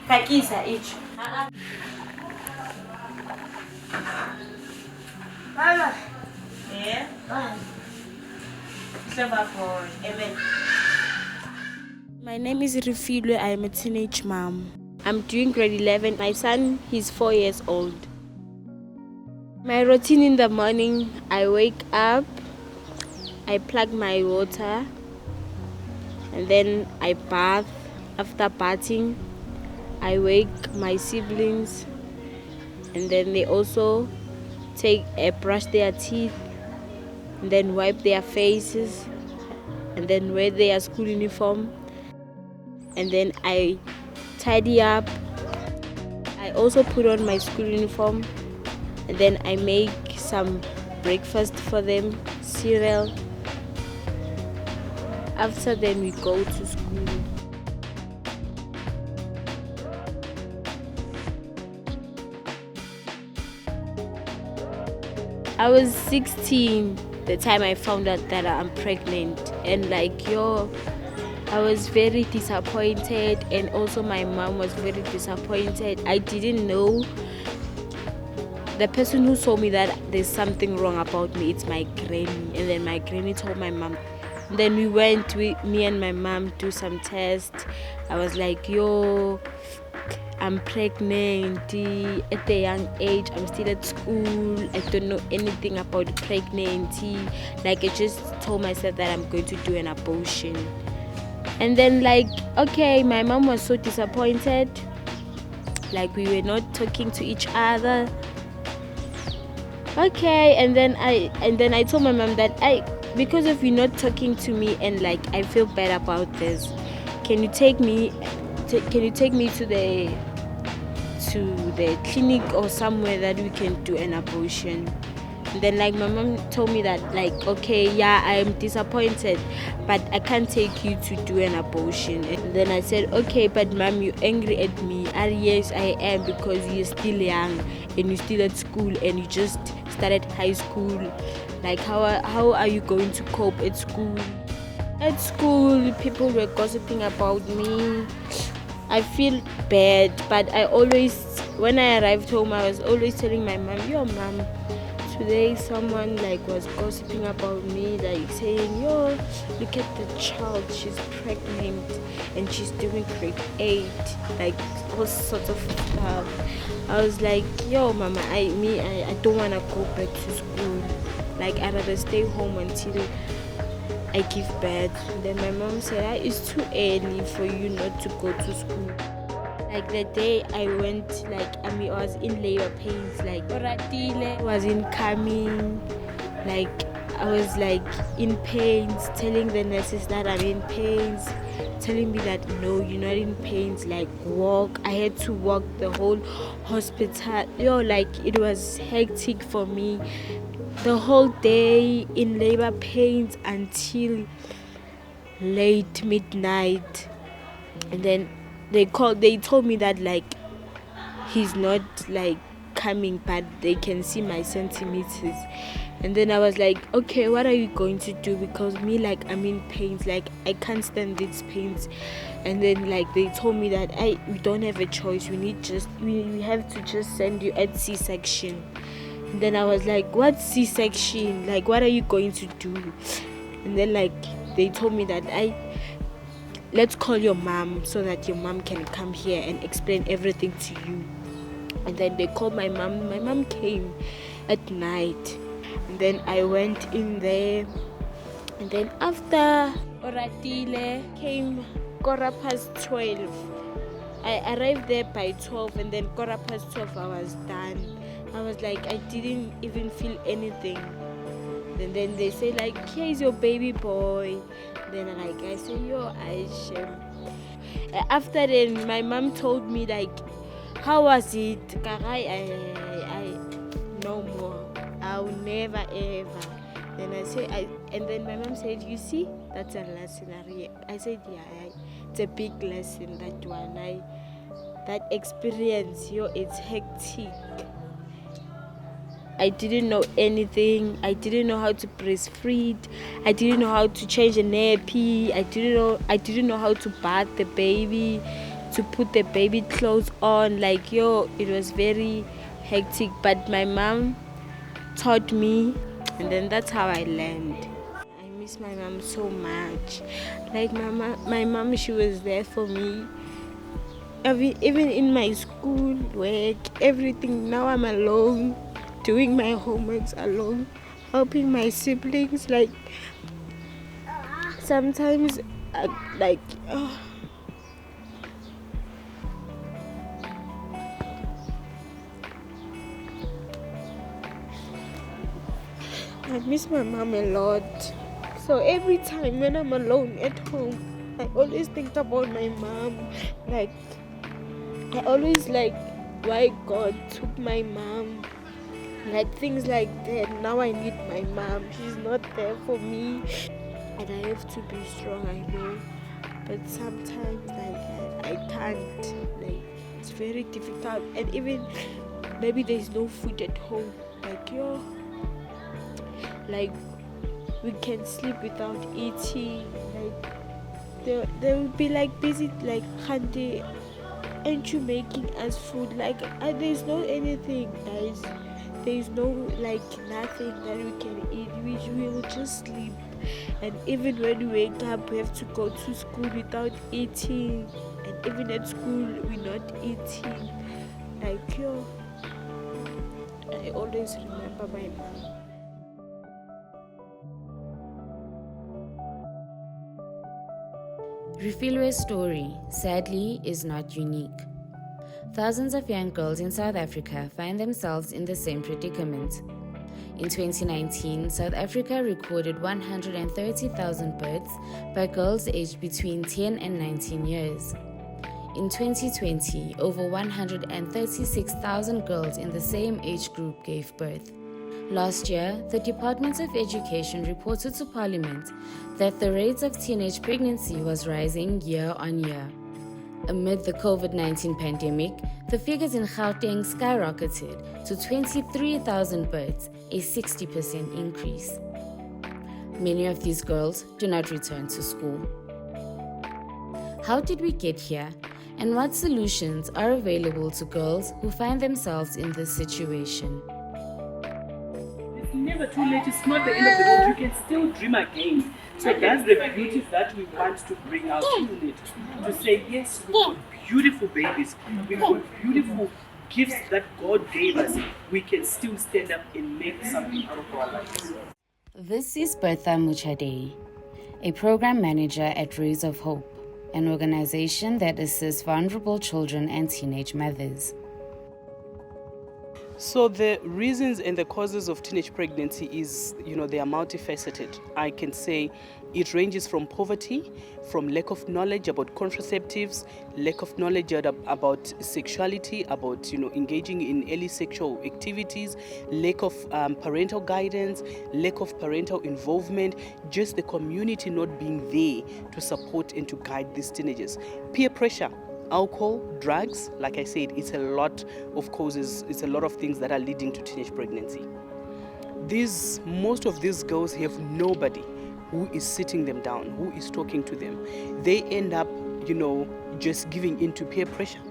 Pakisa each. Mama. Yeah. My name is Rifilwe. I am a teenage mom. I'm doing grade 11. My son, he's 4 years old. My routine in the morning, I wake up, I plug my water, and then I bath. After bathing, I wake my siblings, and then they also brush their teeth, and then wipe their faces, and then wear their school uniform, and then I tidy up. I also put on my school uniform, and then I make some breakfast for them, cereal. After then we go to school. I was 16 the time I found out that I'm pregnant, and I was very disappointed, and also my mom was very disappointed. I didn't know. The person who told me that there's something wrong about me, it's my granny, and then my granny told my mom. Then me and my mom do some tests. I was like, I'm pregnant at a young age. I'm still at school. I don't know anything about pregnancy. I just told myself that I'm going to do an abortion. And then my mom was so disappointed. We were not talking to each other. Okay, and then I told my mom that because of you not talking to me, and I feel bad about this. Can you take me to the clinic or somewhere that we can do an abortion? And then my mom told me that okay, yeah, I am disappointed, but I can't take you to do an abortion. And then I said, okay, but mom, you're angry at me. Yes, I am, because you're still young and you're still at school and you just started high school. How are you going to cope at school? At school, people were gossiping about me. I feel bad, but when I arrived home, I was always telling my mom, mom, today someone was gossiping about me, saying, look at the child, she's pregnant and she's doing grade 8, all sorts of stuff. I was like, mama, I don't want to go back to school. I'd rather stay home until I give birth. And then my mom said, it's too early for you not to go to school. The day I went, I was in labor pains, Oratile wasn't coming. I was in pains, telling the nurses that I'm in pains, telling me that no, you're not in pains, walk. I had to walk the whole hospital. It was hectic for me. The whole day in labor pains until late midnight. And then they told me that he's not coming, but they can see my centimeters. And then I was like, okay, what are you going to do? Because me, I'm in pains, I can't stand these pains. And then they told me that we don't have a choice, we have to just send you at C-section. And then I was like, what C-section? What are you going to do? And then they told me that let's call your mom so that your mom can come here and explain everything to you. And then they called my mom. My mom came at night. And then I went in there. And then after Oratile came 12:15. I arrived there by 12, and then 12:15 I was done. I was I didn't even feel anything. And then they say here's your baby boy. Then I say, Aisha. After then, my mom told me how was it? I no more. I'll never ever. Then and then my mom said, you see, that's a lesson. I said, yeah, it's a big lesson, that one. That experience, it's hectic. I didn't know anything. I didn't know how to breastfeed. I didn't know how to change a nappy. I didn't know how to bath the baby, to put the baby clothes on. Like, it was very hectic. But my mom taught me, and then that's how I learned. I miss my mom so much. Like, my mom, she was there for me. Even in my school, work, everything. Now I'm alone, doing my homeworks alone, helping my siblings. Like, sometimes, like, I miss my mom a lot. So every time when I'm alone at home, I always think about my mom. Like, I always why God took my mom. Like, things like that. Now I need my mom. She's not there for me. And I have to be strong, I know. But sometimes, I can't. Like, it's very difficult. And even maybe there's no food at home. Like, we can sleep without eating. Like, they will be busy, Hande, aren't you making us food? There's no anything, guys. There's no nothing that we can eat. We will just sleep. And even when we wake up, we have to go to school without eating. And even at school, we're not eating. I always remember my mom. Refilwe's story, sadly, is not unique. Thousands of young girls in South Africa find themselves in the same predicament. In 2019, South Africa recorded 130,000 births by girls aged between 10 and 19 years. In 2020, over 136,000 girls in the same age group gave birth. Last year, the Department of Education reported to Parliament that the rate of teenage pregnancy was rising year on year. Amid the COVID-19 pandemic, the figures in Gauteng skyrocketed to 23,000 births, a 60% increase. Many of these girls do not return to school. How did we get here? And what solutions are available to girls who find themselves in this situation? It's never too late. It's not the end of the world. You can still dream again. So that's the beauty that we want to bring out in it. To say, yes, we've got beautiful babies. We've got beautiful gifts that God gave us. We can still stand up and make something out of our lives. This is Bertha Muchadei, a program manager at Rays of Hope, an organization that assists vulnerable children and teenage mothers. So the reasons and the causes of teenage pregnancy is, they are multifaceted. I can say it ranges from poverty, from lack of knowledge about contraceptives, lack of knowledge about sexuality, about, engaging in early sexual activities, lack of parental guidance, lack of parental involvement, just the community not being there to support and to guide these teenagers. Peer pressure. Alcohol, drugs, like I said, it's a lot of causes, it's a lot of things that are leading to teenage pregnancy. Most of these girls have nobody who is sitting them down, who is talking to them. They end up, just giving in to peer pressure.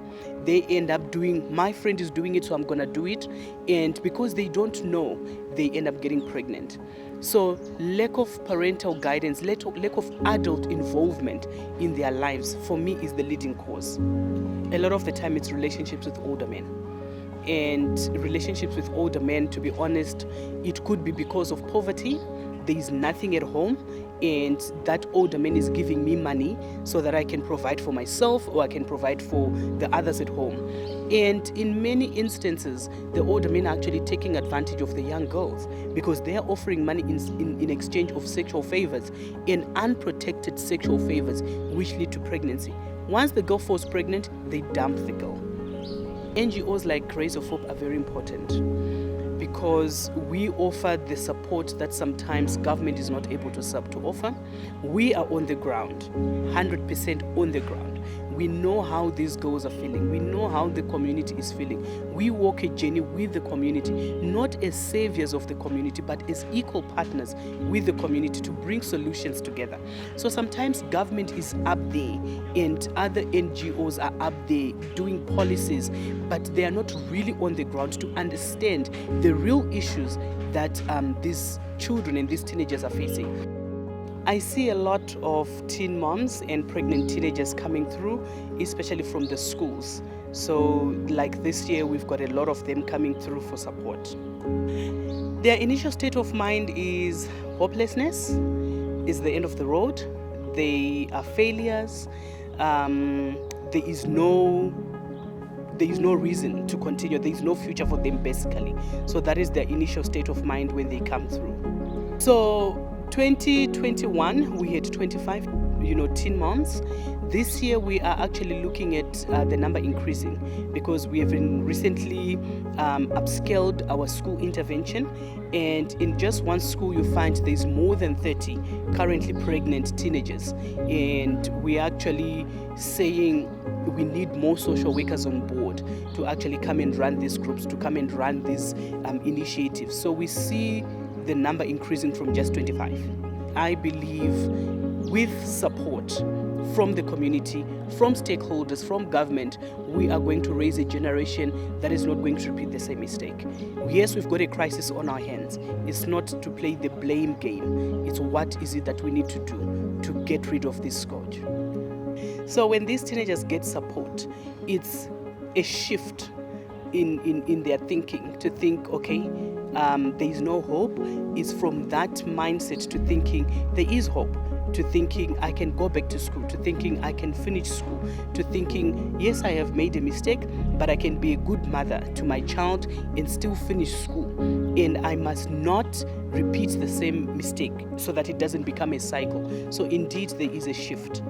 They end up doing, my friend is doing it, so I'm gonna do it. And because they don't know, they end up getting pregnant. So lack of parental guidance, lack of adult involvement in their lives, for me, is the leading cause. A lot of the time it's relationships with older men. And relationships with older men, to be honest, it could be because of poverty. There is nothing at home, and that older man is giving me money so that I can provide for myself or I can provide for the others at home. And in many instances, the older men are actually taking advantage of the young girls because they are offering money in exchange of sexual favors and unprotected sexual favors, which lead to pregnancy. Once the girl falls pregnant, they dump the girl. NGOs like Rays of Hope are very important because we offer the support that sometimes government is not able to offer. We are on the ground, 100% on the ground. We know how these girls are feeling. We know how the community is feeling. We walk a journey with the community, not as saviors of the community, but as equal partners with the community to bring solutions together. So sometimes government is up there and other NGOs are up there doing policies, but they are not really on the ground to understand the real issues that these children and these teenagers are facing. I see a lot of teen moms and pregnant teenagers coming through, especially from the schools. So like this year, we've got a lot of them coming through for support. Their initial state of mind is hopelessness, is the end of the road. They are failures. There is no reason to continue. There is no future for them, basically. So that is their initial state of mind when they come through. So 2021, we had 25, teen moms. This year, we are actually looking at the number increasing because we have been recently upscaled our school intervention. And in just one school, you find there's more than 30 currently pregnant teenagers. And we are actually saying we need more social workers on board to actually come and run these groups, to come and run these initiatives. So we see the number increasing from just 25. I believe with support from the community, from stakeholders, from government, we are going to raise a generation that is not going to repeat the same mistake. Yes, we've got a crisis on our hands. It's not to play the blame game. It's what is it that we need to do to get rid of this scourge. So when these teenagers get support, it's a shift in their thinking to think, okay, there is no hope. It's from that mindset to thinking there is hope, to thinking I can go back to school, to thinking I can finish school, to thinking, yes, I have made a mistake, but I can be a good mother to my child and still finish school. And I must not repeat the same mistake so that it doesn't become a cycle. So indeed, there is a shift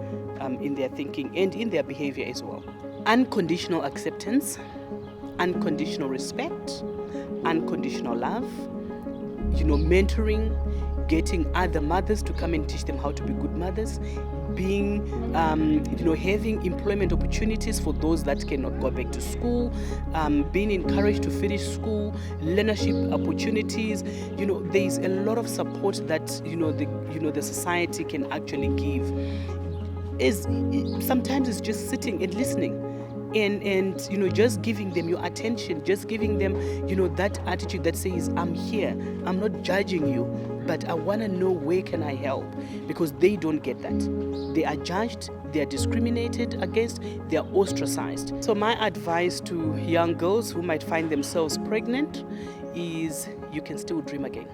in their thinking and in their behavior as well. Unconditional acceptance, unconditional respect, unconditional love, mentoring, getting other mothers to come and teach them how to be good mothers, being, having employment opportunities for those that cannot go back to school, being encouraged to finish school, leadership opportunities. There's a lot of support that, the society can actually give. Sometimes it's just sitting and listening. And just giving them your attention, just giving them, that attitude that says, I'm here, I'm not judging you, but I want to know where can I help, because they don't get that. They are judged, they are discriminated against, they are ostracized. So my advice to young girls who might find themselves pregnant is you can still dream again.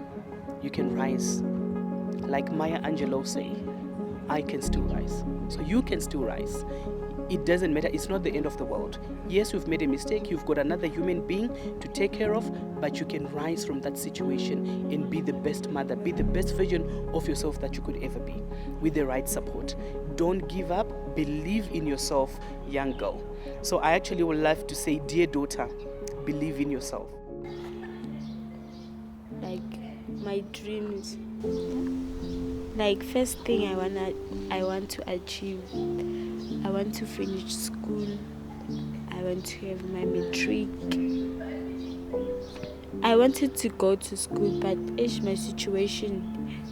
You can rise. Like Maya Angelou say, I can still rise. So you can still rise. It doesn't matter. It's not the end of the world. Yes, you've made a mistake. You've got another human being to take care of, but you can rise from that situation and be the best mother, be the best version of yourself that you could ever be with the right support. Don't give up. Believe in yourself, young girl. So I actually would love to say, dear daughter, believe in yourself. Like my dreams. Like first thing I want to achieve. I want to finish school. I want to have my matric. I wanted to go to school, but my situation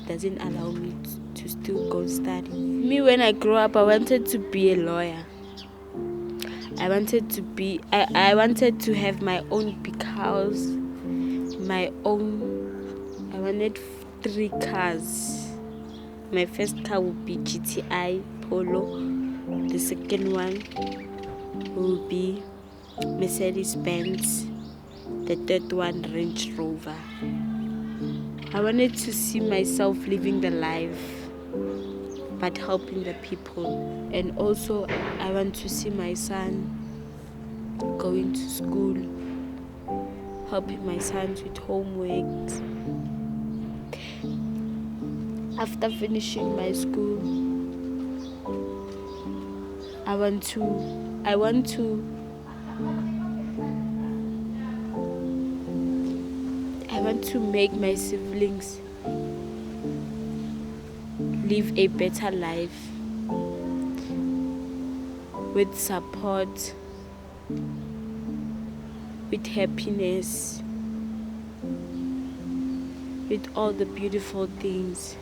doesn't allow me to still go study. Me, when I grew up, I wanted to be a lawyer. I wanted to have my own big house, I wanted 3 cars. My first car would be GTI Polo. The second one will be Mercedes-Benz. The third one, Range Rover. I wanted to see myself living the life, but helping the people. And also, I want to see my son going to school, helping my sons with homework. After finishing my school, I want to make my siblings live a better life. with support, with happiness, with all the beautiful things.